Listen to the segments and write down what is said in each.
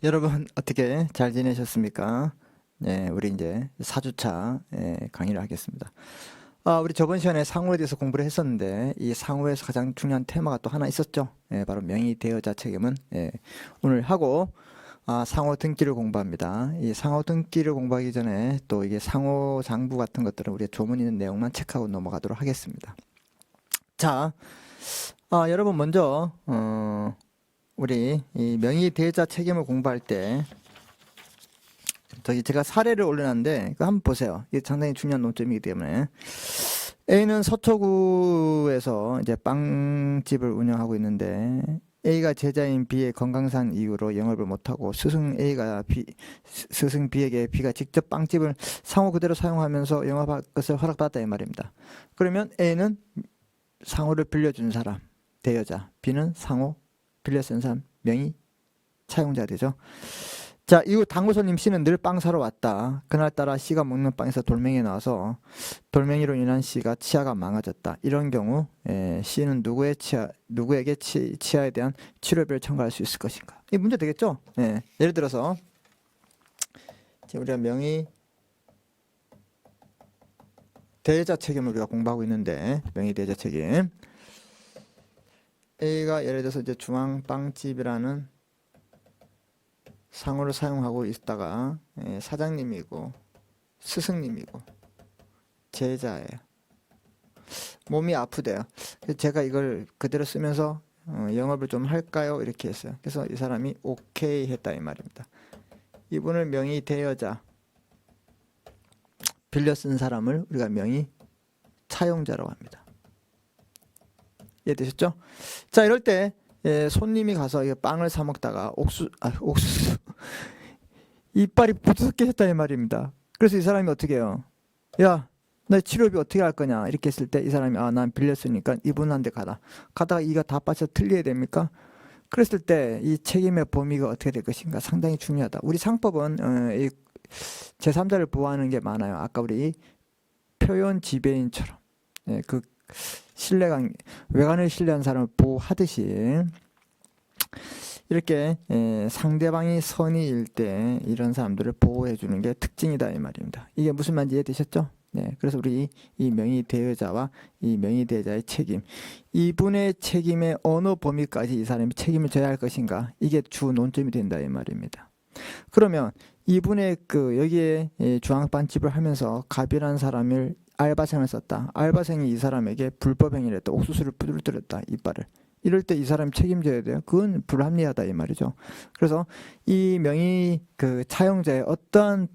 여러분 어떻게 잘 지내셨습니까? 네, 우리 이제 4주차 강의를 하겠습니다. 우리 저번 시간에 상호에 대해서 공부를 했었는데 이 상호에서 가장 중요한 테마가 또 하나 있었죠. 바로 명의대여자 책임은 오늘 하고 상호 등기를 공부합니다. 이 상호 등기를 공부하기 전에 또 이게 상호 장부 같은 것들은 우리가 조문 있는 내용만 체크하고 넘어가도록 하겠습니다. 자, 여러분 먼저 우리 이 명의대여자 책임을 공부할 때 저기 제가 사례를 올려놨는데 이거 한번 보세요. 이게 상당히 중요한 논점이기 때문에 A는 서초구에서 이제 빵집을 운영하고 있는데 A가 제자인 B의 건강상 이유로 영업을 못하고 스승 B에게 B가 직접 빵집을 상호 그대로 사용하면서 영업할 것을 허락받았다 이 말입니다. 그러면 A는 상호를 빌려준 사람 대여자, B는 상호 빌려 쓴 사람 명의 차용자 되죠. 자, 이후 당구 손님 C는 늘 빵 사러 왔다. 그날따라 C가 먹는 빵에서 돌멩이 나와서 돌멩이로 인한 C가 치아가 망가졌다. 이런 경우 C는 누구에게 치아에 대한 치료비를 청구할 수 있을 것인가? 이 문제 되겠죠? 예를 들어서 지금 우리가 명의 대여자 책임을 우리가 공부하고 있는데 명의 대여자 책임 A가 예를 들어서 이제 중앙빵집이라는 상호를 사용하고 있다가 사장님이고 스승님이고 제자예요. 몸이 아프대요. 제가 이걸 그대로 쓰면서 영업을 좀 할까요? 이렇게 했어요. 그래서 이 사람이 오케이 했다 이 말입니다. 이분을 명의 대여자 빌려 쓴 사람을 우리가 명의 차용자라고 합니다. 이해되셨죠? 자, 이럴 때 손님이 가서 빵을 사 먹다가 옥수수 이빨이 부드럽게 이 말입니다. 그래서 이 사람이 어떻게 해요? 야, 너 치료비 어떻게 할 거냐? 이렇게 했을 때 이 사람이 난 빌렸으니까 이분한테 가다가 이가 다 빠져 틀려야 됩니까? 그랬을 때 이 책임의 범위가 어떻게 될 것인가 상당히 중요하다. 우리 상법은 이 제3자를 보호하는 게 많아요. 아까 우리 표현 지배인처럼 그 외관을 신뢰한 사람을 보호하듯이 이렇게 상대방이 선의일 때 이런 사람들을 보호해 주는 게 특징이다 이 말입니다. 이게 무슨 말인지 이해되셨죠? 네, 그래서 우리 이 명의 대여자와 이 명의 대여자의 책임, 이분의 책임의 어느 범위까지 이 사람이 책임을 져야 할 것인가, 이게 주 논점이 된다 이 말입니다. 그러면 이분의 여기에 중앙빵집을 하면서 갑이라는 사람을 알바생을 썼다. 알바생이 이 사람에게 불법 행위를 했다. 옥수수를 부들뜨렸다. 이빨을. 이럴 때 이 사람이 책임져야 돼요. 그건 불합리하다 이 말이죠. 그래서 이 명의 차용자의 어떠한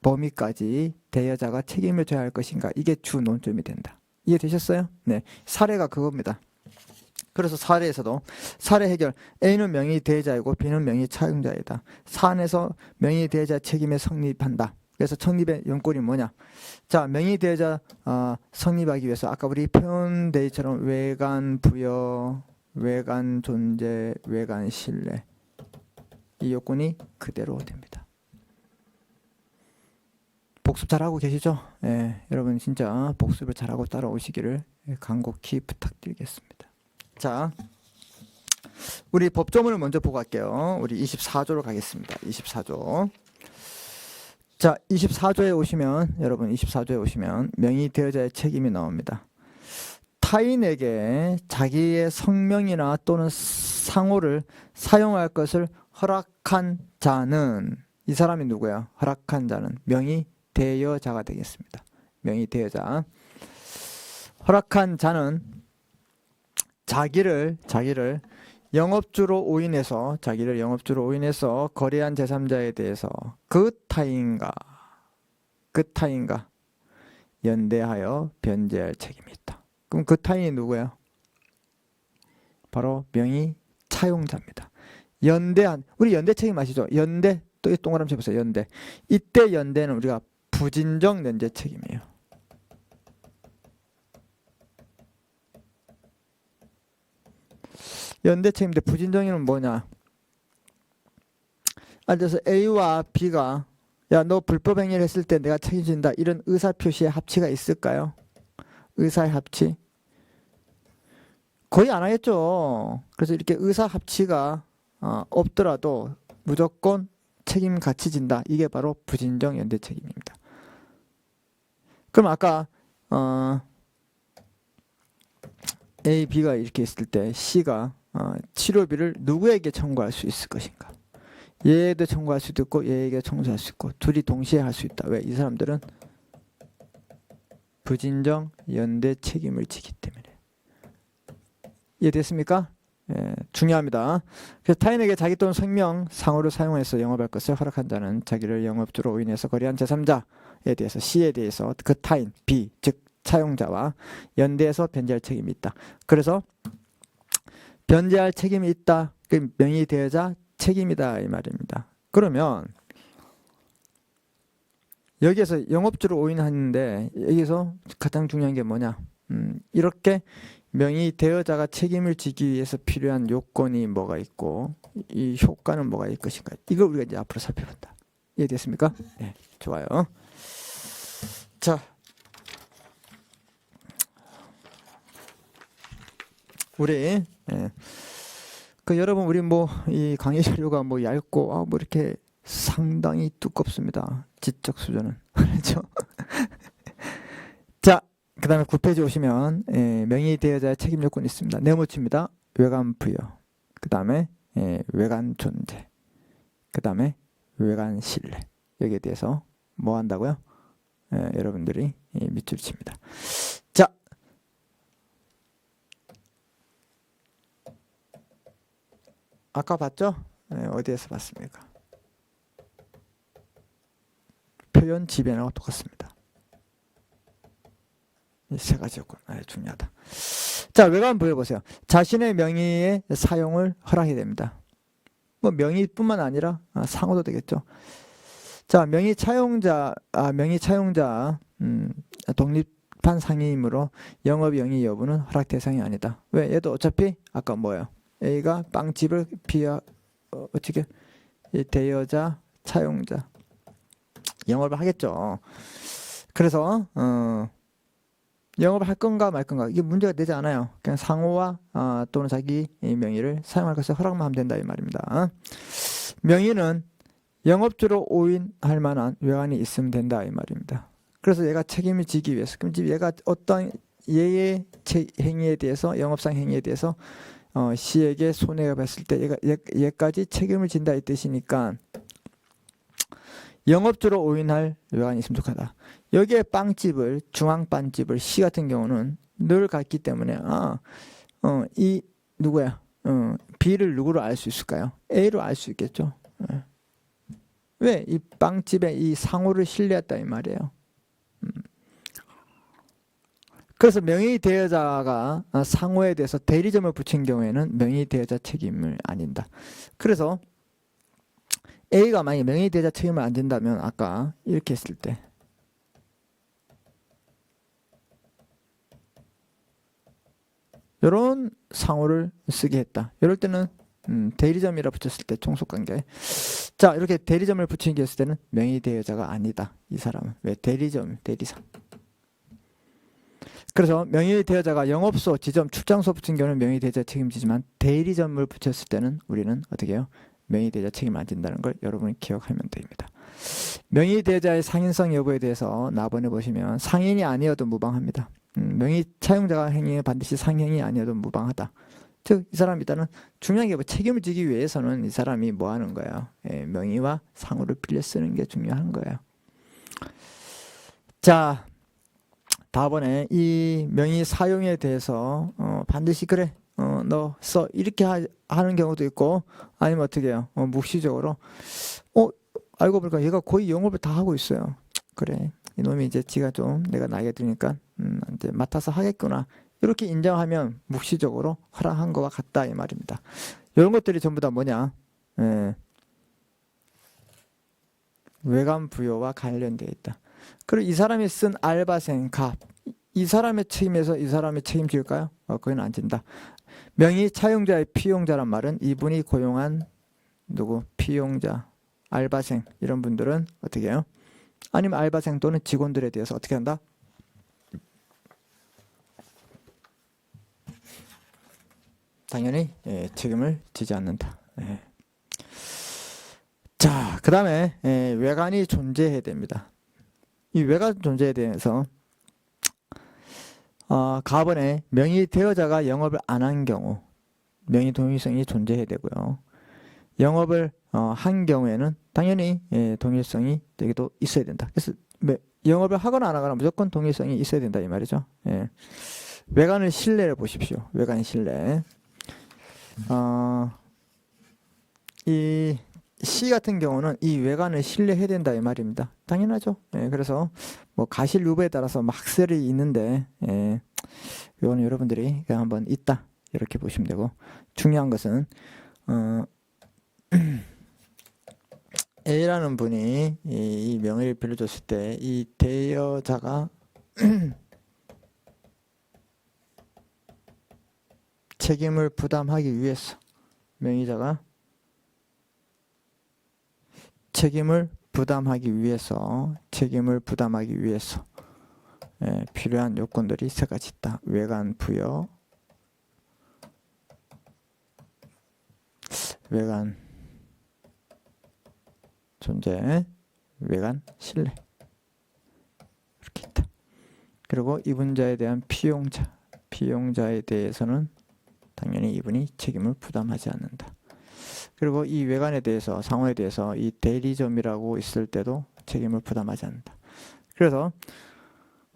범위까지 대여자가 책임을 져야 할 것인가, 이게 주 논점이 된다. 이해되셨어요? 네, 사례가 그겁니다. 그래서 사례에서도 사례 해결, A는 명의 대여자이고 B는 명의 차용자이다. 사안에서 명의 대여자 책임에 성립한다. 그래서 성립의 용건이 뭐냐? 자, 명의 대여자 성립하기 위해서 아까 우리 표현대처럼 외관 부여, 외관 존재, 외관 신뢰, 이 요건이 그대로 됩니다. 복습 잘하고 계시죠? 여러분 진짜 복습을 잘하고 따라오시기를 간곡히 부탁드리겠습니다. 자, 우리 법조문을 먼저 보고 갈게요. 우리 24조로 가겠습니다. 24조. 자, 24조에 오시면, 여러분 24조에 오시면 명의 대여자의 책임이 나옵니다. 타인에게 자기의 성명이나 또는 상호를 사용할 것을 허락한 자는, 이 사람이 누구야? 허락한 자는 명의 대여자가 되겠습니다. 명의 대여자. 허락한 자는 자기를 영업주로 오인해서 거래한 제3자에 대해서 그 타인과 연대하여 변제할 책임이 있다. 그럼 그 타인이 누구예요? 바로 명의 차용자입니다. 우리 연대 책임 아시죠? 연대, 또 동그라미 쳐보세요. 연대. 이때 연대는 우리가 부진정 연대 책임이에요. 연대 책임인데 부진정이는 뭐냐? 예를 들어서 A와 B가 야, 너 불법 행위를 했을 때 내가 책임진다, 이런 의사표시의 합치가 있을까요? 의사의 합치? 거의 안 하겠죠. 그래서 이렇게 의사 합치가 없더라도 무조건 책임 같이 진다. 이게 바로 부진정 연대 책임입니다. 그럼 아까 A, B가 이렇게 있을 때 C가 치료비를 누구에게 청구할 수 있을 것인가? 얘에게 청구할 수도 있고 얘에게 청구할 수 있고 둘이 동시에 할 수 있다. 왜? 이 사람들은 부진정 연대 책임을 지기 때문에. 이해됐습니까? 예, 중요합니다. 그래서 타인에게 자기 또는 생명, 상호를 사용해서 영업할 것을 허락한 자는 자기를 영업주로 오인해서 거래한 제3자에 대해서 C에 대해서 그 타인 B, 즉 차용자와 연대해서 변제할 책임이 있다. 그래서 변제할 책임이 있다. 그 명의 대여자 책임이다 이 말입니다. 그러면 여기에서 영업주로 오인하는데 여기서 가장 중요한 게 뭐냐? 이렇게 명의 대여자가 책임을 지기 위해서 필요한 요건이 뭐가 있고 이 효과는 뭐가 있을 것인가? 이걸 우리가 이제 앞으로 살펴본다. 이해됐습니까? 네, 좋아요. 자, 우리 여러분 우리 뭐 이 강의 자료가 뭐 얇고 뭐 이렇게 상당히 두껍습니다. 지적 수준은 그렇죠? 자, 그 다음에 9페이지 오시면 명의 대여자의 책임 요건이 있습니다. 네모칩니다. 외관 부여, 그 다음에 외관 존재, 그 다음에 외관 신뢰. 여기에 대해서 뭐 한다고요? 여러분들이 밑줄 칩니다. 자, 아까 봤죠? 어디에서 봤습니까? 표현 지변하고 똑같습니다. 이 세 가지 요건 중요하다. 자, 외관 부여 보세요. 자신의 명의의 사용을 허락해야 됩니다. 뭐 명의뿐만 아니라 상호도 되겠죠. 자, 명의 차용자 독립한 상의이므로 영업 영위 여부는 허락 대상이 아니다. 왜? 얘도 어차피 아까 뭐예요? A가 빵집을 어떻게 대여자, 차용자 영업을 하겠죠. 그래서 영업을 할 건가 말 건가 이게 문제가 되지 않아요. 그냥 상호와 또는 자기 명의를 사용할 것을 허락만 하면 된다 이 말입니다. 명의는 영업주로 오인할 만한 외관이 있으면 된다 이 말입니다. 그래서 얘가 책임을 지기 위해서 그럼 얘가 어떤 얘의 행위에 대해서 영업상 행위에 대해서 C에게 손해가 봤을 때 얘까지 책임을 진다 이 뜻이니까 영업주로 오인할 외관이 있으면 좋겠다. 여기에 빵집을 중앙빵집을 C 같은 경우는 늘 갔기 때문에 이 누구야? B를 누구로 알 수 있을까요? A로 알 수 있겠죠. 왜? 이 빵집의 이 상호를 신뢰했다 이 말이에요. 그래서 명의 대여자가 상호에 대해서 대리점을 붙인 경우에는 명의 대여자 책임을 안 진다. 그래서 A가 만약에 명의 대여자 책임을 안 진다면 아까 이렇게 했을 때 이런 상호를 쓰게 했다. 이럴 때는 대리점이라 붙였을 때 종속관계. 자, 이렇게 대리점을 붙이게 했을 때는 명의 대여자가 아니다. 이 사람은. 왜? 대리점, 대리사. 그래서 명의 대여자가 영업소, 지점, 출장소 붙인 경우는 명의 대여자 책임지지만 대리점을 붙였을 때는 우리는 어떻게 해요? 명의 대여자 책임을 안 진다는 걸 여러분이 기억하면 됩니다. 명의 대여자의 상인성 여부에 대해서 나번에 보시면 상인이 아니어도 무방합니다. 명의 차용자가 행위에 반드시 상행이 아니어도 무방하다. 즉, 이 사람이 일단은 중요한 게 뭐 책임을 지기 위해서는 이 사람이 뭐 하는 거예요? 명의와 상호를 빌려 쓰는 게 중요한 거예요. 자, 다음번에 이 명의 사용에 대해서 반드시 그래 너 써 이렇게 하는 경우도 있고 아니면 어떻게 해요? 묵시적으로 알고 보니까 얘가 거의 영업을 다 하고 있어요. 그래 이놈이 이제 지가 좀 내가 나이가 드니까 이제 맡아서 하겠구나 이렇게 인정하면 묵시적으로 허락한 것과 같다 이 말입니다. 이런 것들이 전부 다 뭐냐? 외관 부여와 관련되어 있다. 그리고 이 사람이 쓴 알바생 갑 이 사람의 책임에서 이 사람이 책임질까요? 그건 안 진다. 명의 차용자의 피용자란 말은 이분이 고용한 누구 피용자 알바생 이런 분들은 어떻게 해요? 아니면 알바생 또는 직원들에 대해서 어떻게 한다? 당연히 책임을 지지 않는다. 자, 그 다음에 외관이 존재해야 됩니다. 이 외관 존재에 대해서 가번에 명의 대여자가 영업을 안 한 경우 명의 동일성이 존재해야 되고요. 영업을 한 경우에는 당연히 동일성이 되게도 있어야 된다. 그래서 영업을 하거나 안 하거나 무조건 동일성이 있어야 된다 이 말이죠. 외관의 실내를 보십시오. 외관 실내. 이 C 같은 경우는 이 외관을 신뢰해야 된다 이 말입니다. 당연하죠. 그래서 뭐 가실 유보에 따라서 막 학설이 있는데 이거는 여러분들이 그냥 한번 있다 이렇게 보시면 되고, 중요한 것은 A라는 분이 이 명의를 빌려줬을 때 이 대여자가 책임을 부담하기 위해서 명의자가 책임을 부담하기 위해서 필요한 요건들이 세 가지 있다. 외관 부여, 외관 존재, 외관 신뢰 이렇게 있다. 그리고 이분자에 대한 피용자에 대해서는 당연히 이분이 책임을 부담하지 않는다. 그리고 이 외관에 대해서, 상호에 대해서 이 대리점이라고 있을 때도 책임을 부담하지 않는다. 그래서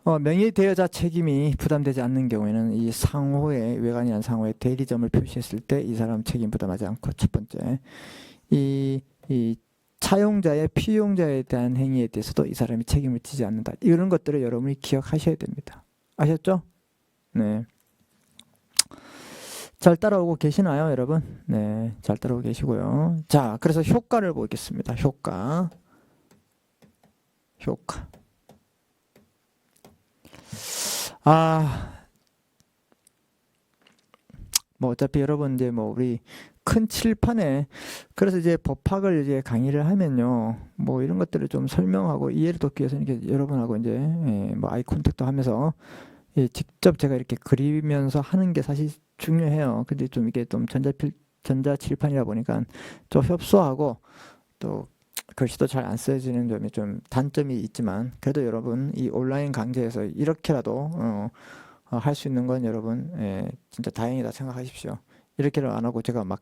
명의 대여자 책임이 부담되지 않는 경우에는 이 상호에, 외관이 아닌 상호에 대리점을 표시했을 때 이 사람 책임 부담하지 않고, 첫 번째 이 차용자의 피용자에 대한 행위에 대해서도 이 사람이 책임을 지지 않는다. 이런 것들을 여러분이 기억하셔야 됩니다. 아셨죠? 네. 잘 따라오고 계시나요, 여러분? 네, 잘 따라오고 계시고요. 자, 그래서 효과를 보겠습니다. 효과. 뭐 어차피 여러분 이제 뭐 우리 큰 칠판에, 그래서 이제 법학을 이제 강의를 하면요, 뭐 이런 것들을 좀 설명하고 이해를 돕기 위해서 이렇게 여러분하고 이제 뭐 아이 컨택도 하면서 직접 제가 이렇게 그리면서 하는 게 사실 중요해요. 근데 좀 이게 좀 전자칠판이라 보니까 좀 협소하고 또 글씨도 잘 안 써지는 점이 좀 단점이 있지만, 그래도 여러분 이 온라인 강좌에서 이렇게라도 할 수 있는 건 여러분 진짜 다행이다 생각하십시오. 이렇게는 안 하고 제가 막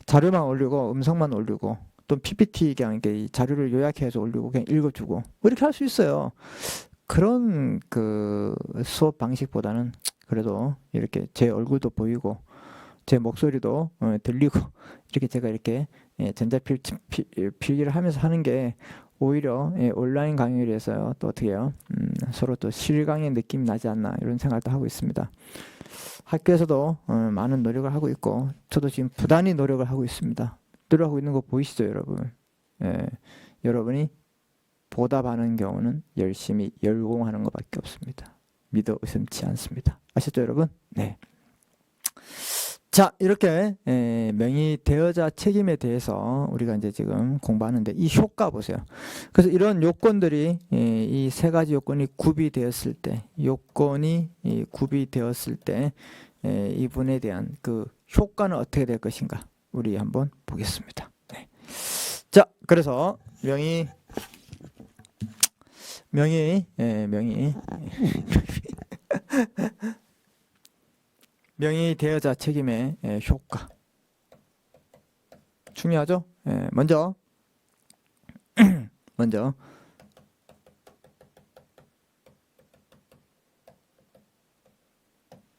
자료만 올리고 음성만 올리고 또 PPT 그냥 이렇게 자료를 요약해서 올리고 그냥 읽어주고 이렇게 할 수 있어요. 그런 그 수업 방식보다는 그래도 이렇게 제 얼굴도 보이고 제 목소리도 들리고 이렇게 제가 이렇게 전자필기를 하면서 하는 게 오히려 온라인 강의를 해서요, 또 어떻게 해요? 서로 또 실강의 느낌이 나지 않나 이런 생각도 하고 있습니다. 학교에서도 많은 노력을 하고 있고 저도 지금 부단히 노력을 하고 있습니다. 노력하고 있는 거 보이시죠, 여러분? 여러분이 보답하는 경우는 열심히 열공하는 것밖에 없습니다. 믿어 의심치 않습니다. 아셨죠, 여러분? 네. 자, 이렇게 명의 대여자 책임에 대해서 우리가 이제 지금 공부하는데 이 효과 보세요. 그래서 이런 요건들이 이 세 가지 요건이 구비되었을 때, 이분에 대한 그 효과는 어떻게 될 것인가 우리 한번 보겠습니다. 네. 자, 그래서 명의 대여자 책임의 효과 중요하죠? 먼저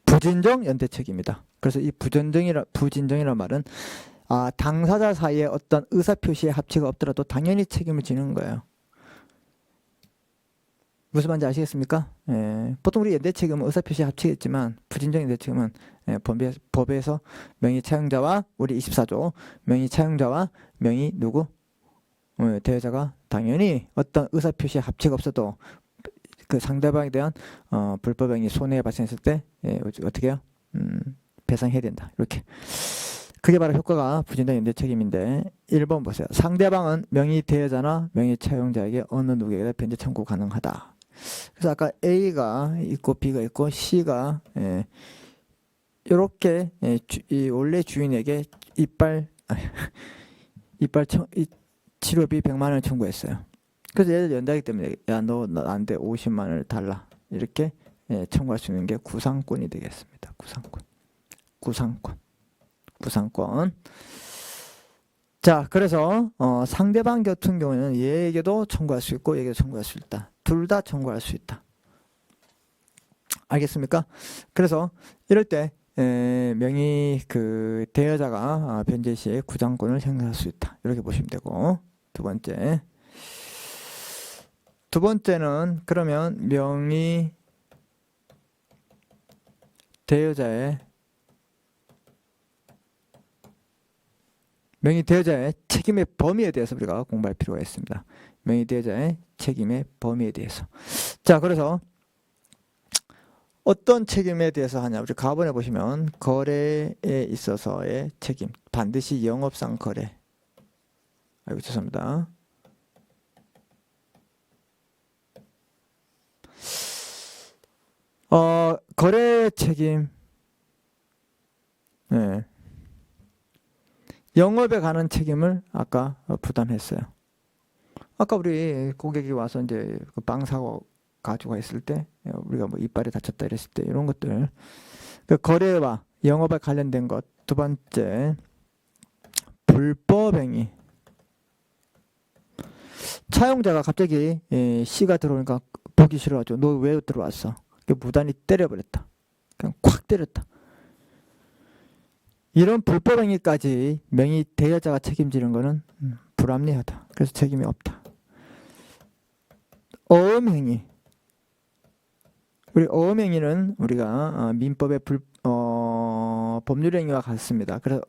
부진정 연대책입니다. 그래서 이 부진정이란 말은 당사자 사이에 어떤 의사표시의 합치가 없더라도 당연히 책임을 지는 거예요. 무슨 말인지 아시겠습니까? 보통 우리 연대책임은 의사표시 합치겠지만 부진정 연대책임은 법에서 명의 차용자와 우리 24조 명의 차용자와 명의 누구? 대여자가 당연히 어떤 의사표시의 합치가 없어도 그 상대방에 대한 불법행위 손해가 발생했을 때 어떻게 해요? 배상해야 된다. 이렇게. 그게 바로 효과가 부진정 연대책임인데 1번 보세요. 상대방은 명의 대여자나 명의 차용자에게 어느 누구에게나 변제 청구 가능하다. 그래서 아까 A가 있고 B가 있고 C가 이렇게 이 원래 주인에게 치료비 100만 원을 청구했어요. 그래서 얘를 연대하기 때문에 야, 너 나한테 50만 원을 달라. 이렇게 청구할 수 있는 게 구상권이 되겠습니다. 구상권. 자, 그래서 상대방 같은 경우에는 얘에게도 청구할 수 있고 얘에게도 청구할 수 있다. 둘 다 청구할 수 있다. 알겠습니까? 그래서 이럴 때 명의 그 대여자가 변제 시에 구상권을 행사할 수 있다. 이렇게 보시면 되고, 두 번째는 그러면 명의 대여자의 책임의 범위에 대해서 우리가 공부할 필요가 있습니다. 명의 대여자의 책임의 범위에 대해서. 자, 그래서 어떤 책임에 대해서 하냐? 우리 가번에 보시면 거래에 있어서의 책임, 반드시 영업상 거래. 아이고 죄송합니다. 거래 책임. 네. 영업에 관한 책임을 아까 부담했어요. 아까 우리 고객이 와서 이제 그 빵 사고 가지고 있을 때 우리가 뭐 이빨이 다쳤다 이랬을 때 이런 것들, 그 거래와 영업에 관련된 것. 두 번째, 불법행위. 차용자가 갑자기 C가 들어오니까 보기 싫어가지고 너 왜 들어왔어? 무단히 때려버렸다. 그냥 콱 때렸다. 이런 불법행위까지 명의 대여자가 책임지는 것은 불합리하다. 그래서 책임이 없다. 어음행위. 우리 어음행위는 우리가 민법의 법률행위와 같습니다. 그래서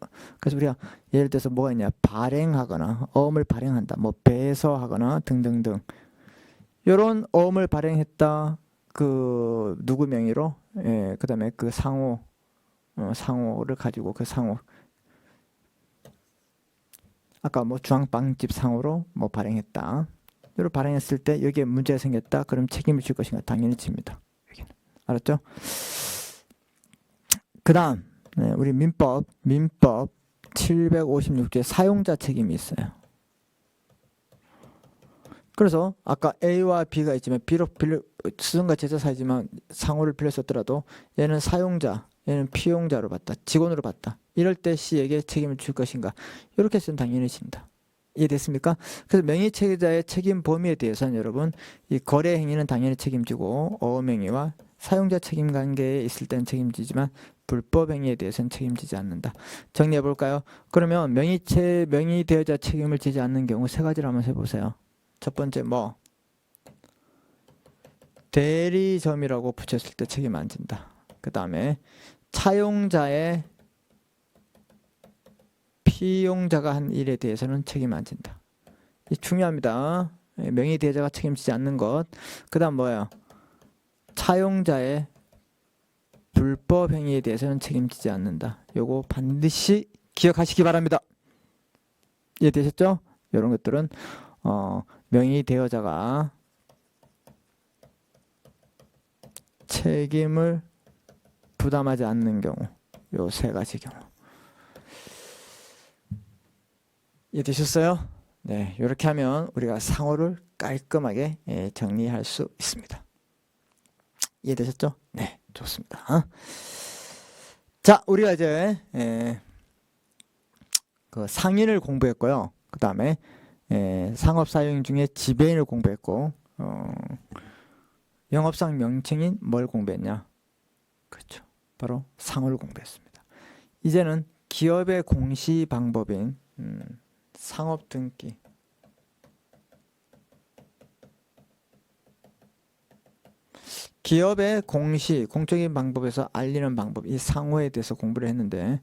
우리가 예를 들어서 뭐가 있냐, 발행하거나 어음을 발행한다, 뭐 배서하거나 등등등. 이런 어음을 발행했다. 그 누구 명의로? 그다음에 그 상호를 가지고 그 상호. 아까 뭐 주황빵집 상호로 뭐 발행했다. 이걸 발행했을 때 여기에 문제가 생겼다. 그럼 책임을 질 것인가? 당연히 집니다. 여기는. 알았죠? 그 다음 우리 민법 756조에 사용자 책임이 있어요. 그래서 아까 A와 B가 있지만 비록 수선과 제자사이지만 상호를 빌렸었더라도 얘는 사용자, 얘는 피용자로 봤다. 직원으로 봤다. 이럴 때 C에게 책임을 줄 것인가? 이렇게 쓰면 당연히 집니다. 이해됐습니까? 그래서 명의체계자의 책임 범위에 대해서는 여러분 이 거래 행위는 당연히 책임지고 어음행위와 사용자 책임 관계에 있을 때는 책임지지만 불법 행위에 대해서는 책임지지 않는다. 정리해 볼까요? 그러면 명의 대여자 책임을 지지 않는 경우 세 가지를 한번 해보세요. 첫 번째 뭐 대리점이라고 붙였을 때 책임 안 진다. 그 다음에 차용자의 피용자가 한 일에 대해서는 책임 안 진다. 이 중요합니다. 명의 대여자가 책임지지 않는 것. 그 다음 뭐예요? 차용자의 불법 행위에 대해서는 책임지지 않는다. 요거 반드시 기억하시기 바랍니다. 이해되셨죠? 이런 것들은 명의 대여자가 책임을 부담하지 않는 경우, 요 세 가지 경우. 이해되셨어요? 네, 이렇게 하면 우리가 상호를 깔끔하게 정리할 수 있습니다. 이해되셨죠? 네, 좋습니다. 자, 우리가 이제 그 상인을 공부했고요. 그 다음에 상업사용 중에 지배인을 공부했고, 영업상 명칭인 뭘 공부했냐? 그렇죠. 바로 상호를 공부했습니다. 이제는 기업의 공시 방법인 상업 등기. 기업의 공적인 방법에서 알리는 방법, 이 상호에 대해서 공부를 했는데,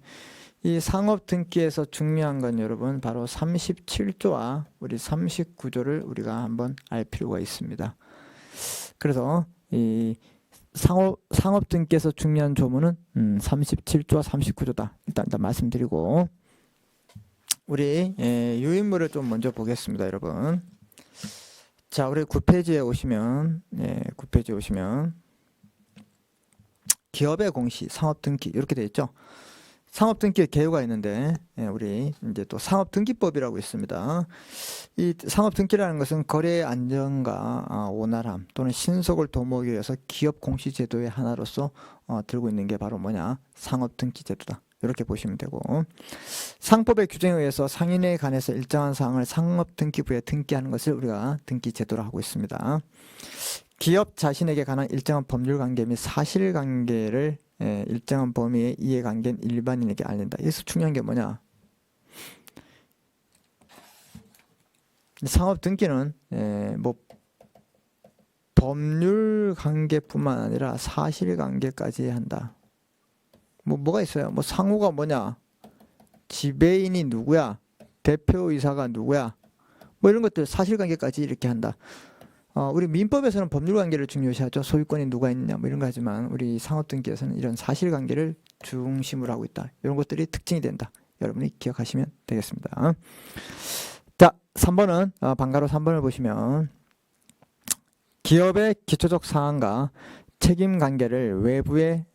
이 상업 등기에서 중요한 건 여러분 바로 37조와 우리 39조를 우리가 한번 알 필요가 있습니다. 그래서 이 상업 등기에서 중요한 조문은 37조와 39조다. 일단 말씀드리고, 우리 유인물을 좀 먼저 보겠습니다, 여러분. 자, 우리 9페이지에 오시면, 9페이지에 오시면 기업의 공시, 상업 등기 이렇게 되어 있죠. 상업등기의 개요가 있는데, 우리 이제 또 상업등기법이라고 있습니다. 이 상업등기라는 것은 거래의 안정과 원활함 또는 신속을 도모하기 위해서 기업 공시제도의 하나로서 들고 있는 게 바로 뭐냐? 상업등기제도다. 이렇게 보시면 되고, 상법의 규정에 의해서 상인에 관해서 일정한 사항을 상업등기부에 등기하는 것을 우리가 등기제도로 하고 있습니다. 기업 자신에게 관한 일정한 법률관계 및 사실관계를 일정한 범위의 이해관계인 일반인에게 알린다. 여기서 중요한 게 뭐냐? 상업등기는 뭐 법률관계뿐만 아니라 사실관계까지 한다. 뭐가 있어요? 뭐 상호가 뭐냐? 지배인이 누구야? 대표이사가 누구야? 뭐 이런 것들 사실관계까지 이렇게 한다. 우리 민법에서는 법률관계를 중요시하죠. 소유권이 누가 있느냐 뭐 이런 거 하지만 우리 상업등기에서는 이런 사실관계를 중심으로 하고 있다. 이런 것들이 특징이 된다. 여러분이 기억하시면 되겠습니다. 자, 3번은 방가로 3번을 보시면 기업의 기초적 사항과 책임관계를 외부에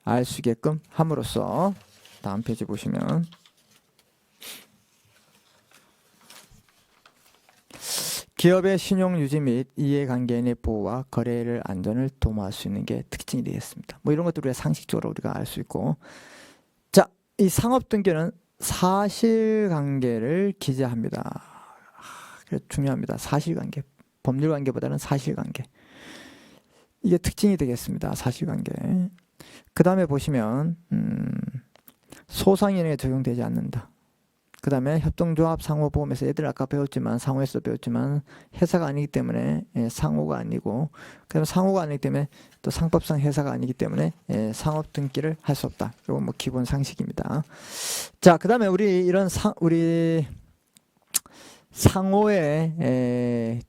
알 수 있게끔 함으로써 다음 페이지 보시면 기업의 신용 유지 및 이해관계인의 보호와 거래를 안전을 도모할 수 있는 게 특징이 되겠습니다. 뭐 이런 것들 우리가 상식적으로 우리가 알 수 있고, 자, 이 상업등기는 사실관계를 기재합니다. 중요합니다. 사실관계. 법률관계보다는 사실관계. 이게 특징이 되겠습니다. 사실관계. 그 다음에 보시면 소상인에게 적용되지 않는다. 그 다음에 협동조합 상호보험에서 얘들 아까 배웠지만 상호에서 배웠지만 회사가 아니기 때문에 상호가 아니고, 그 다음에 상호가 아니기 때문에 또 상법상 회사가 아니기 때문에 상업등기를 할 수 없다. 이건 뭐 기본 상식입니다. 자, 그 다음에 우리 이런 우리 상호의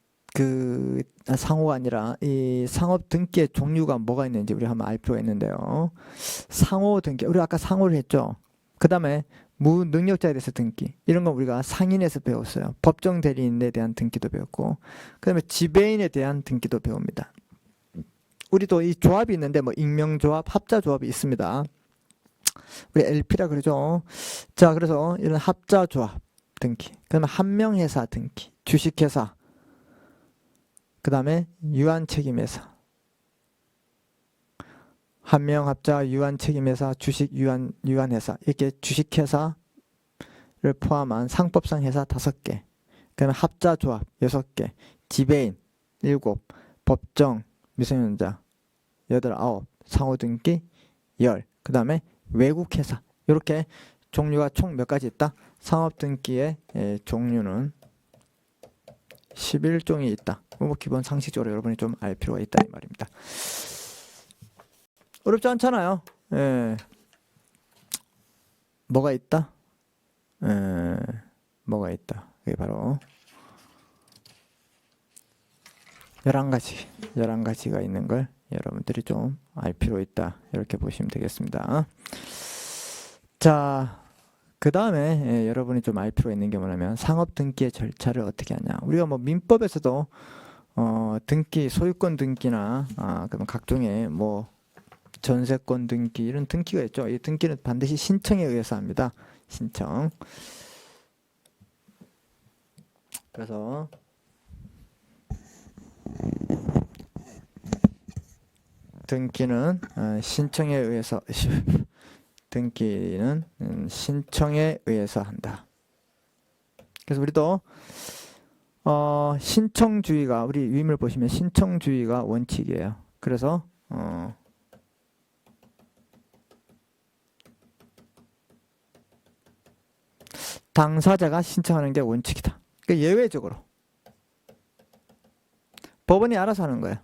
상호가 아니라 이 상업등기의 종류가 뭐가 있는지 우리 한번 알 필요가 있는데요. 상호등기, 우리 아까 상호를 했죠. 그 다음에 무능력자에 대해서 등기, 이런 건 우리가 상인에서 배웠어요. 법정 대리인에 대한 등기도 배웠고, 그 다음에 지배인에 대한 등기도 배웁니다. 우리도 이 조합이 있는데 뭐 익명조합, 합자조합이 있습니다. 우리 LP라 그러죠. 자, 그래서 이런 합자조합 등기, 그 다음에 한명회사 등기, 주식회사, 그 다음에 유한책임회사, 한명합자, 유한책임회사, 주식 유한회사, 이렇게 주식회사를 포함한 상법상 회사 5개, 그 다음에 합자조합 6개, 지배인 7, 법정 미성년자 8, 9, 상호등기 10, 그 다음에 외국회사, 이렇게 종류가 총 몇 가지 있다? 상업등기의 종류는 11종이 있다. 뭐 기본 상식적으로 여러분이 좀 알 필요가 있다 이 말입니다. 어렵지 않잖아요. 뭐가 있다? 뭐가 있다? 그게 바로 11가지가 있는 걸 여러분들이 좀 알 필요 있다. 이렇게 보시면 되겠습니다. 자, 그 다음에 여러분이 좀 알 필요 있는 게 뭐냐면 상업등기의 절차를 어떻게 하냐. 우리가 뭐 민법에서도 등기, 소유권 등기나 그러면 각종의 뭐 전세권 등기, 이런 등기가 있죠. 이 등기는 반드시 신청에 의해서 합니다. 신청. 그래서 등기는 신청에 의해서 등기는 신청에 의해서 한다. 그래서 우리도 신청주의가, 우리 위임을 보시면 신청주의가 원칙이에요. 그래서 당사자가 신청하는 게 원칙이다. 그러니까 예외적으로 법원이 알아서 하는 거예요.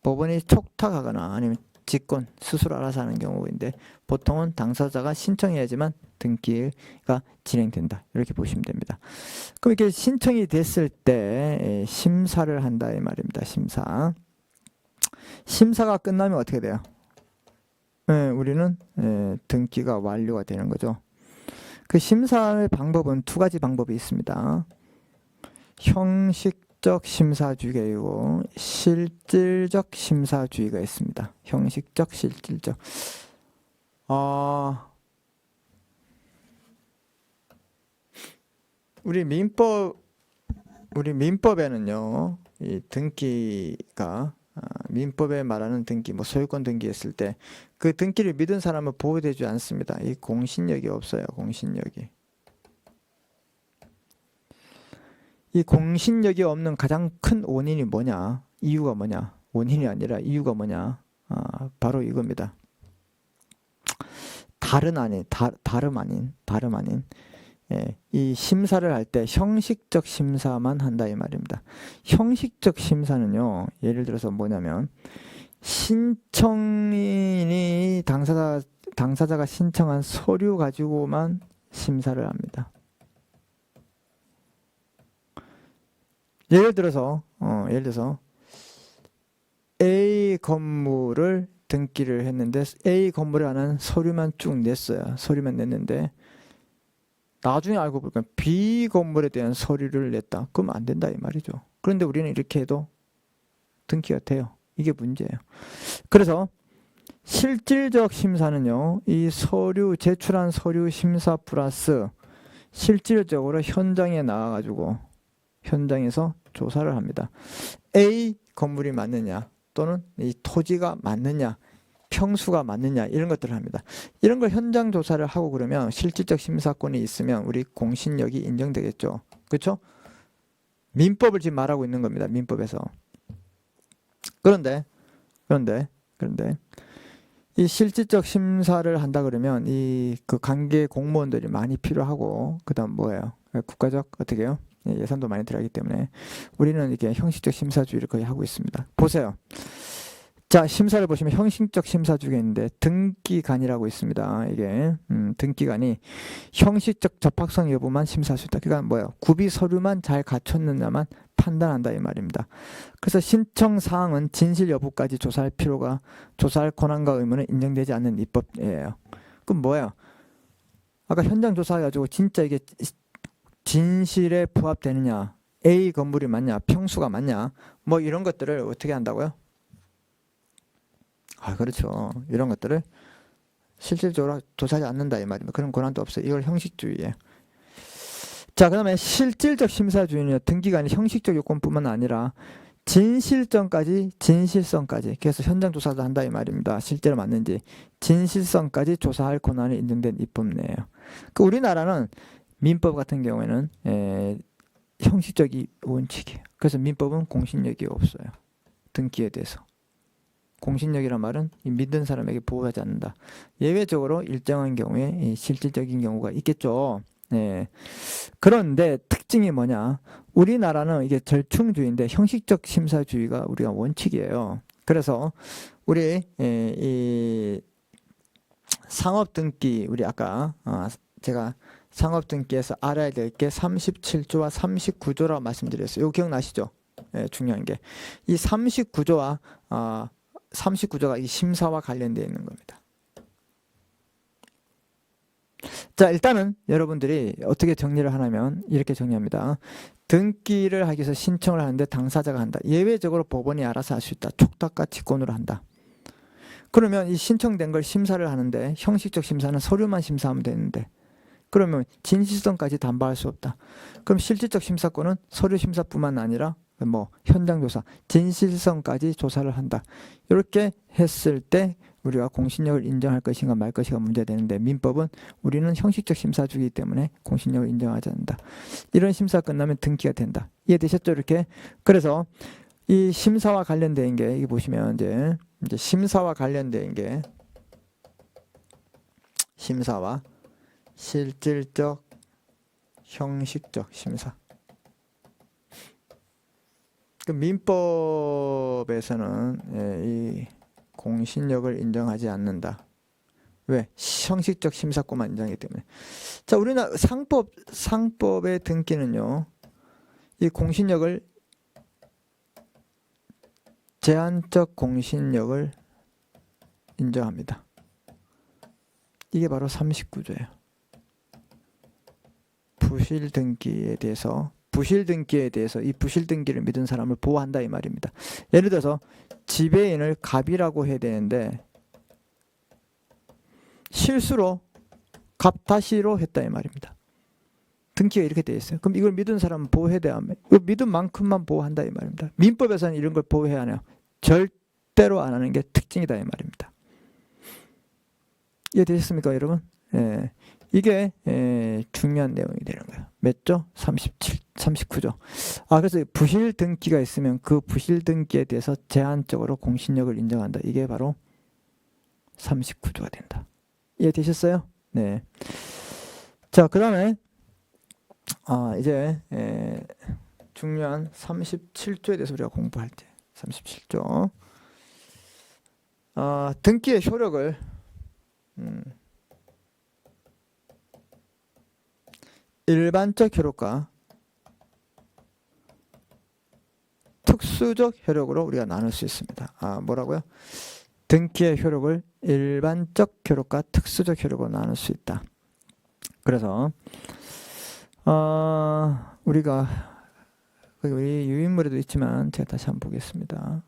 법원이 촉탁하거나 아니면 직권 스스로 알아서 하는 경우인데 보통은 당사자가 신청해야지만 등기가 진행된다. 이렇게 보시면 됩니다. 그럼 이렇게 신청이 됐을 때 심사를 한다 이 말입니다. 심사가 끝나면 어떻게 돼요? 우리는 등기가 완료가 되는 거죠. 그 심사의 방법은 2가지 방법이 있습니다. 형식적 심사주의가 있고 실질적 심사주의가 있습니다. 형식적, 실질적. 아, 우리 민법에는요, 이 등기가 민법에 말하는 등기, 뭐 소유권 등기했을 때 그 등기를 믿은 사람은 보호되지 않습니다. 이 공신력이 없어요. 공신력이. 이 공신력이 없는 가장 큰 원인이 뭐냐? 이유가 뭐냐? 원인이 아니라 이유가 뭐냐? 바로 이겁니다. 다름 아닌. 예, 이 심사를 할 때 형식적 심사만 한다 이 말입니다. 형식적 심사는요, 예를 들어서 뭐냐면 신청인이 당사자가 신청한 서류 가지고만 심사를 합니다. 예를 들어서 A 건물을 등기를 했는데 A 건물에 관한 서류만 쭉 냈어요. 서류만 냈는데 나중에 알고 보니까 B 건물에 대한 서류를 냈다. 그럼 안 된다 이 말이죠. 그런데 우리는 이렇게 해도 등기가 돼요. 이게 문제예요. 그래서 실질적 심사는요, 이 서류 제출한 서류 심사 플러스 실질적으로 현장에 나와가지고 현장에서 조사를 합니다. A 건물이 맞느냐 또는 이 토지가 맞느냐 평수가 맞느냐 이런 것들을 합니다. 이런 걸 현장 조사를 하고 그러면 실질적 심사권이 있으면 우리 공신력이 인정되겠죠. 그렇죠? 민법을 지금 말하고 있는 겁니다. 민법에서. 그런데 이 실질적 심사를 한다 그러면 이 그 관계 공무원들이 많이 필요하고 그다음 뭐예요? 국가적 어떻게 해요? 예산도 많이 들어가기 때문에 우리는 이게 형식적 심사주의를 거의 하고 있습니다. 보세요. 자, 심사를 보시면 형식적 심사주의가 있는데 등기관이라고 있습니다. 이게 등기관이 형식적 접합성 여부만 심사할 수 있다. 그러니까 뭐예요? 구비 서류만 잘 갖췄느냐만 판단한다 이 말입니다. 그래서 신청 사항은 진실 여부까지 조사할 권한과 의무는 인정되지 않는 입법이에요. 그럼 뭐예요? 아까 현장 조사해가지고 진짜 이게 진실에 부합되느냐, A 건물이 맞냐, 평수가 맞냐, 뭐 이런 것들을 어떻게 한다고요? 그렇죠. 이런 것들을 실질적으로 조사하지 않는다 이 말입니다. 그런 권한도 없어요. 이걸 형식주의예요. 자, 그다음에 실질적 심사주의는 등기관이 형식적 요건뿐만 아니라 진실성까지 그래서 현장 조사도 한다 이 말입니다. 실제로 맞는지 진실성까지 조사할 권한이 인정된 입법례예요. 그 우리나라는 민법 같은 경우에는 형식적이 원칙이에요. 그래서 민법은 공신력이 없어요. 등기에 대해서. 공신력이란 말은 믿는 사람에게 보호하지 않는다. 예외적으로 일정한 경우에 실질적인 경우가 있겠죠. 네. 그런데 특징이 뭐냐? 우리나라는 이게 절충주의인데 형식적 심사주의가 우리가 원칙이에요. 그래서 우리 이 상업등기 우리 아까 제가 상업등기에서 알아야 될 게 37조와 39조라고 말씀드렸어요. 이거 기억나시죠? 네, 중요한 게 이 39조와 39조가 이 심사와 관련되어 있는 겁니다. 자, 일단은 여러분들이 어떻게 정리를 하냐면 이렇게 정리합니다. 등기를 하기 위해서 신청을 하는데 당사자가 한다. 예외적으로 법원이 알아서 할 수 있다. 촉탁과 직권으로 한다. 그러면 이 신청된 걸 심사를 하는데 형식적 심사는 서류만 심사하면 되는데 그러면 진실성까지 담보할 수 없다. 그럼 실질적 심사권은 서류 심사뿐만 아니라 뭐 현장 조사, 진실성까지 조사를 한다. 이렇게 했을 때 우리가 공신력을 인정할 것인가 말 것인가 문제되는데 민법은 우리는 형식적 심사주의이기 때문에 공신력을 인정하지 않는다. 이런 심사 끝나면 등기가 된다. 이해되셨죠? 이렇게. 그래서 이 심사와 관련된 게 이게 보시면 이제 심사와 관련된 게 심사와 실질적 형식적 심사. 그 민법에서는 이 공신력을 인정하지 않는다. 왜? 형식적 심사권만 인정하기 때문에. 자, 우리나라 상법의 등기는요. 이 공신력을 제한적 공신력을 인정합니다. 이게 바로 39조예요. 부실 등기에 대해서 이 부실 등기를 믿은 사람을 보호한다 이 말입니다. 예를 들어서 지배인을 갑이라고 해야 되는데 실수로 갑다시로 했다 이 말입니다. 등기가 이렇게 되어 있어요. 그럼 이걸 믿은 사람은 보호해야 돼요? 이거 믿은 만큼만 보호한다 이 말입니다. 민법에서는 이런 걸 보호해야 하나요? 절대로 안 하는 게 특징이다 이 말입니다. 이해되셨습니까 여러분? 예. 이게 중요한 내용이 되는 거예요. 몇 조? 39조. 그래서 부실 등기가 있으면 그 부실 등기에 대해서 제한적으로 공신력을 인정한다. 이게 바로 39조가 된다. 이해되셨어요? 네. 자, 그 다음에 이제 중요한 37조에 대해서 우리가 공부할 때 37조 등기의 효력을 일반적 효력과 특수적 효력으로 우리가 나눌 수 있습니다. 뭐라고요? 등기의 효력을 일반적 효력과 특수적 효력으로 나눌 수 있다. 그래서 우리가 우리 유인물에도 있지만 제가 다시 한번 보겠습니다.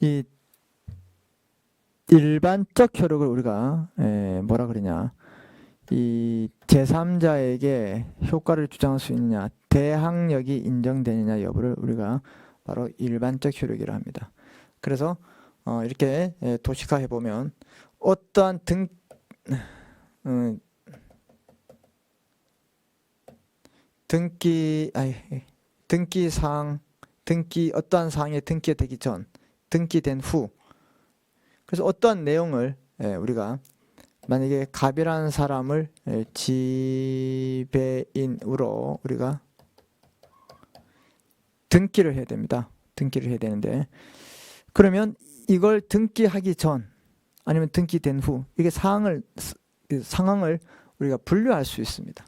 이 일반적 효력을 우리가 뭐라 그러냐, 이 제3자에게 효과를 주장할 수 있느냐, 대항력이 인정되느냐 여부를 우리가 바로 일반적 효력이라 합니다. 그래서 이렇게 도식화해 보면 어떠한 어떠한 사항에 등기가 되기 전, 등기된 후, 그래서 어떠한 내용을 우리가 만약에 갑이라는 사람을 지배인으로 우리가 등기를 해야 됩니다. 등기를 해야 되는데, 그러면 이걸 등기하기 전 아니면 등기된 후, 이게 상황을 우리가 분류할 수 있습니다.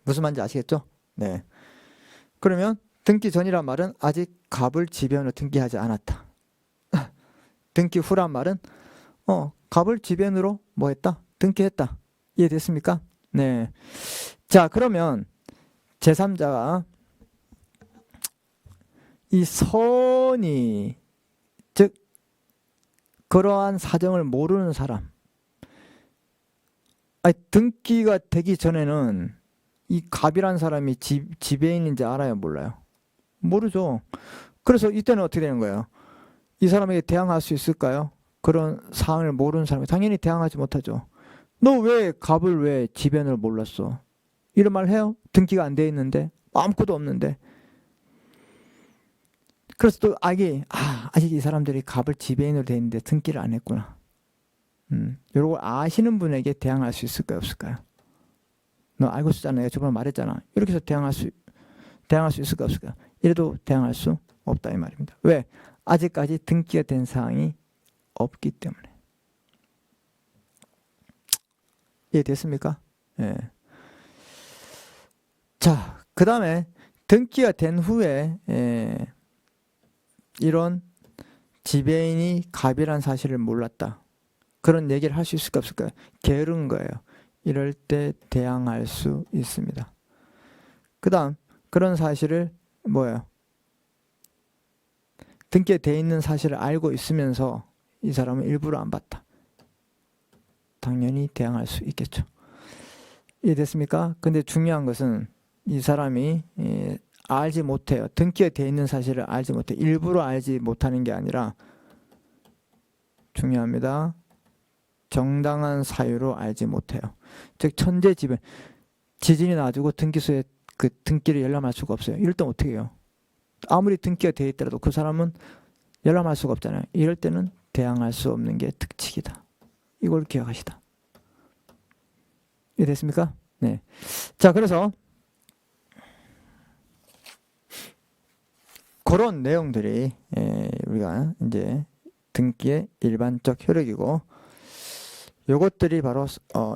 무슨 말인지 아시겠죠? 네. 그러면 등기 전이란 말은 아직 갑을 지배인으로 등기하지 않았다. 등기 후란 말은 갑을 지배인으로 뭐 했다? 등기했다. 이해됐습니까? 네. 자, 그러면 제3자가 이 선이, 즉 그러한 사정을 모르는 사람, 등기가 되기 전에는 이 갑이라는 사람이 지배인인지 알아요? 몰라요? 모르죠. 그래서 이때는 어떻게 되는 거예요? 이 사람에게 대항할 수 있을까요? 그런 사항을 모르는 사람이 당연히 대항하지 못하죠. 너 왜 갑을 왜 지배인을 몰랐어? 이런 말 해요? 등기가 안 돼 있는데, 아무것도 없는데. 그래서 또 아직 이 사람들이 갑을 지배인으로 돼 있는데 등기를 안 했구나. 이런 걸 아시는 분에게 대항할 수 있을까요? 없을까요? 너 알고 있었잖아요. 저번에 말했잖아. 이렇게 해서 대항할 수 있을까요? 없을까요? 이래도 대항할 수 없다 이 말입니다. 왜? 아직까지 등기가 된 사항이 없기 때문에. 이해됐습니까? 예. 자, 그 다음에 등기가 된 후에 이런 지배인이 갑이란 사실을 몰랐다. 그런 얘기를 할 수 있을까 없을까요? 게으른 거예요. 이럴 때 대항할 수 있습니다. 그 다음 그런 사실을 뭐예요? 등기에 돼 있는 사실을 알고 있으면서 이 사람은 일부러 안 봤다. 당연히 대항할 수 있겠죠. 이해됐습니까? 근데 중요한 것은 이 사람이 알지 못해요. 등기에 돼 있는 사실을 알지 못해. 일부러 알지 못하는 게 아니라, 중요합니다. 정당한 사유로 알지 못해요. 즉 천재지변, 지진이 나가지고 등기소에 그 등기를 열람할 수가 없어요. 이럴 땐 어떻게 해요? 아무리 등기가 되어 있더라도 그 사람은 열람할 수가 없잖아요. 이럴 때는 대항할 수 없는 게 특칙이다. 이걸 기억하시다. 이해됐습니까? 네. 자, 그래서 그런 내용들이 우리가 이제 등기의 일반적 효력이고, 요것들이 바로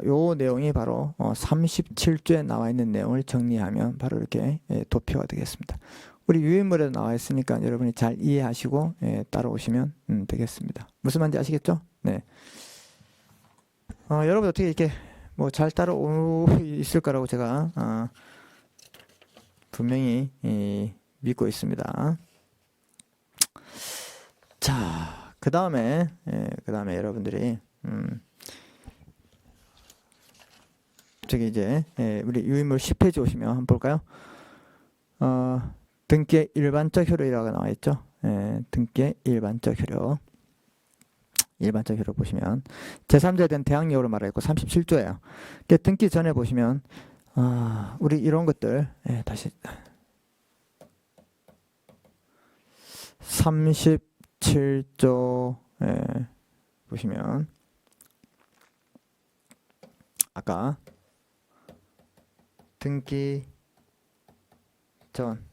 요 내용이 바로 37조에 나와 있는 내용을 정리하면 바로 이렇게 도표가 되겠습니다. 우리 유인물에도 나와 있으니까 여러분이 잘 이해하시고 따라오시면 되겠습니다. 무슨 말인지 아시겠죠? 네. 여러분 어떻게 이렇게 뭐 잘 따라오 있을 거라고 제가 분명히 믿고 있습니다. 자, 그 다음에 여러분들이 저기 이제 우리 유인물 10페이지 오시면 한번 볼까요? 등기의 일반적 효력이라고 나와 있죠. 등기의 일반적 효력. 일반적 효력 보시면 제3자에 대한 대항력으로 말하고 37조예요. 등기 전에 보시면 우리 이런 것들 다시 37조 보시면 아까 등기 전,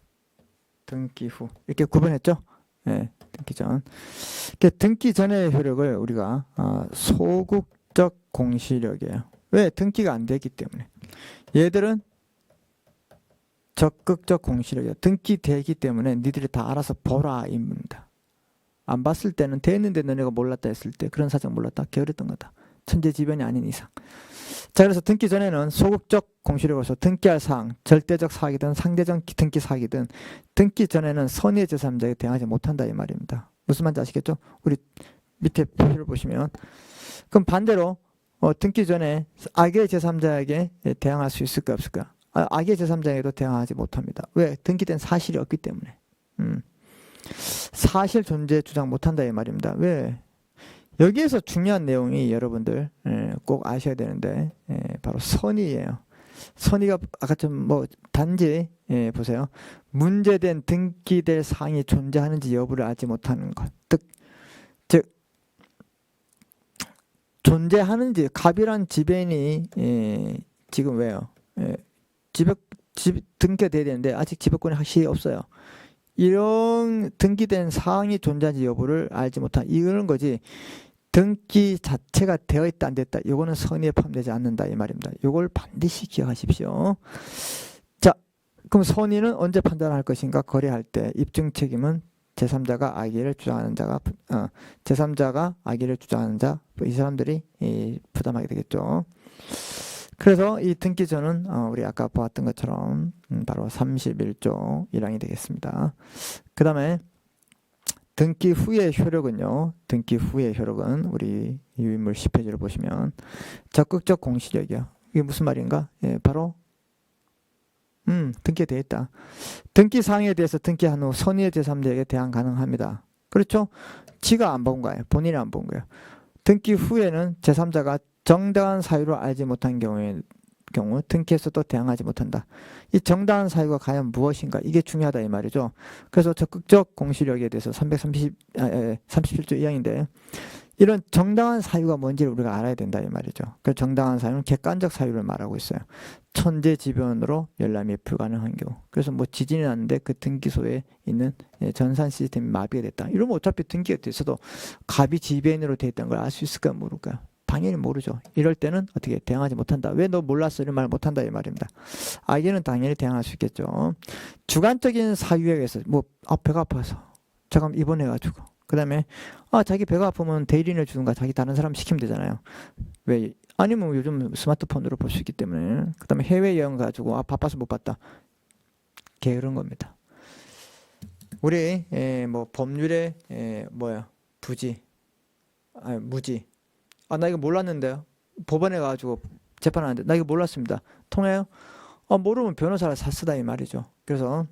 등기 후 이렇게 구분했죠? 등기 전. 등기 전의 효력을 우리가 소극적 공시력이에요. 왜? 등기가 안 되기 때문에. 얘들은 적극적 공시력이에요. 등기되기 때문에 니들이 다 알아서 보라 입니다. 안 봤을 때는 됐는데 너네가 몰랐다 했을 때 그런 사정 몰랐다 게으르던 거다. 천재지변이 아닌 이상. 자, 그래서 등기 전에는 소극적 공시력으로서 등기할 사항, 절대적 사항이든 상대적 등기 사항이든 등기 전에는 선의의 제3자에게 대항하지 못한다 이 말입니다. 무슨 말인지 아시겠죠? 우리 밑에 표시를 보시면 그럼 반대로 등기 전에 악의 제3자에게 대항할 수 있을까 없을까? 악의 제3자에게도 대항하지 못합니다. 왜? 등기된 사실이 없기 때문에. 사실 존재 주장 못한다 이 말입니다. 왜? 여기에서 중요한 내용이 여러분들 꼭 아셔야 되는데 바로 선의예요. 선의가 아까 좀 뭐 단지 보세요. 문제된 등기될 사항이 존재하는지 여부를 알지 못하는 것. 즉 존재하는지 갑이란 지배인이 지금 왜요? 등기가 돼야 되는데 아직 지배권이 확실히 없어요. 이런 등기된 사항이 존재하는지 여부를 알지 못한 이런 거지. 등기 자체가 되어 있다 안 됐다 이거는 선의에 포함되지 않는다 이 말입니다. 이걸 반드시 기억하십시오. 자, 그럼 선의는 언제 판단할 것인가? 거래할 때 입증 책임은 제3자가 악의를 주장하는 자가 제3자가 악의를 주장하는 자 이 사람들이 부담하게 되겠죠. 그래서 이 등기전은 우리 아까 보았던 것처럼 바로 31조 1항이 되겠습니다. 그 다음에 등기 후의 효력은요. 등기 후의 효력은 우리 유인물 10페이지를 보시면 적극적 공시력이요. 이게 무슨 말인가? 바로 등기가 되어 있다. 등기 사항에 대해서 등기한 후 선의의 제3자에게 대항 가능합니다. 그렇죠? 지가 안 본 거예요. 본인이 안 본 거예요. 등기 후에는 제3자가 정당한 사유를 알지 못한 경우 등기에서도 대항하지 못한다. 이 정당한 사유가 과연 무엇인가? 이게 중요하다 이 말이죠. 그래서 적극적 공시력에 대해서 37조 2항인데 이런 정당한 사유가 뭔지를 우리가 알아야 된다 이 말이죠. 그 정당한 사유는 객관적 사유를 말하고 있어요. 천재지변으로 열람이 불가능한 경우. 그래서 뭐 지진이 났는데 그 등기소에 있는 전산 시스템이 마비가 됐다. 이러면 어차피 등기가 됐어도 갑이 지배인으로 돼 있다는 걸 알 수 있을까 모를까요? 당연히 모르죠. 이럴 때는 어떻게 대항하지 못한다. 왜 너 몰랐어? 이런 말 못한다 이 말입니다. 악의는 당연히 대항할 수 있겠죠. 주관적인 사유에 의해서 뭐 배가 아파서 잠깐 입원해가지고 그 다음에 자기 배가 아프면 대리인을 주든가 자기 다른 사람 시키면 되잖아요. 왜? 아니면 요즘 스마트폰으로 볼 수 있기 때문에. 그 다음에 해외여행 가지고 바빠서 못 봤다. 게으른 겁니다. 우리 뭐 법률에 부지 무지 나 이거 몰랐는데요. 법원에 가가지고 재판하는데 나 이거 몰랐습니다. 통해요? 모르면 변호사를 쓰다 이 말이죠. 그래서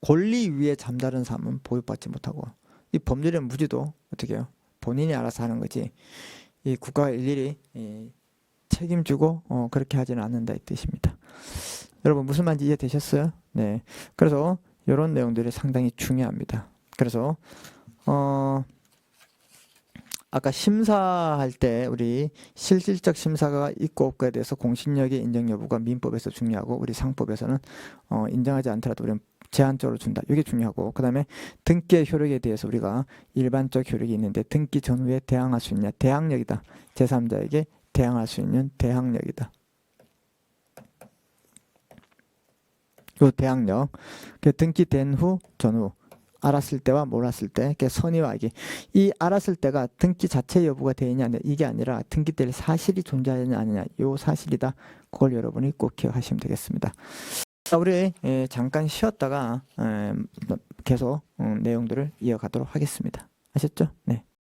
권리 위에 잠자는 사람은 보육받지 못하고 이 법률의 무지도 어떻게 해요? 본인이 알아서 하는 거지 이 국가가 일일이 책임지고 그렇게 하지는 않는다 이 뜻입니다. 여러분 무슨 말인지 이해되셨어요? 네. 그래서 이런 내용들이 상당히 중요합니다. 그래서 아까 심사할 때 우리 실질적 심사가 있고 없고에 대해서 공신력의 인정 여부가 민법에서 중요하고 우리 상법에서는 인정하지 않더라도 우리는 제한적으로 준다. 이게 중요하고 그 다음에 등기의 효력에 대해서 우리가 일반적 효력이 있는데 등기 전후에 대항할 수 있냐. 대항력이다. 제3자에게 대항할 수 있는 대항력이다. 요 대항력. 그 등기된 후, 전후. 알았을 때와 몰랐을 때, 그 선의와 악의. 이 알았을 때가 등기 자체 여부가 되느냐, 이게 아니라 등기될 사실이 존재하느냐, 아니냐, 요 사실이다. 그걸 여러분이 꼭 기억하시면 되겠습니다. 자, 우리 잠깐 쉬었다가 계속 내용들을 이어가도록 하겠습니다. 아셨죠? 네.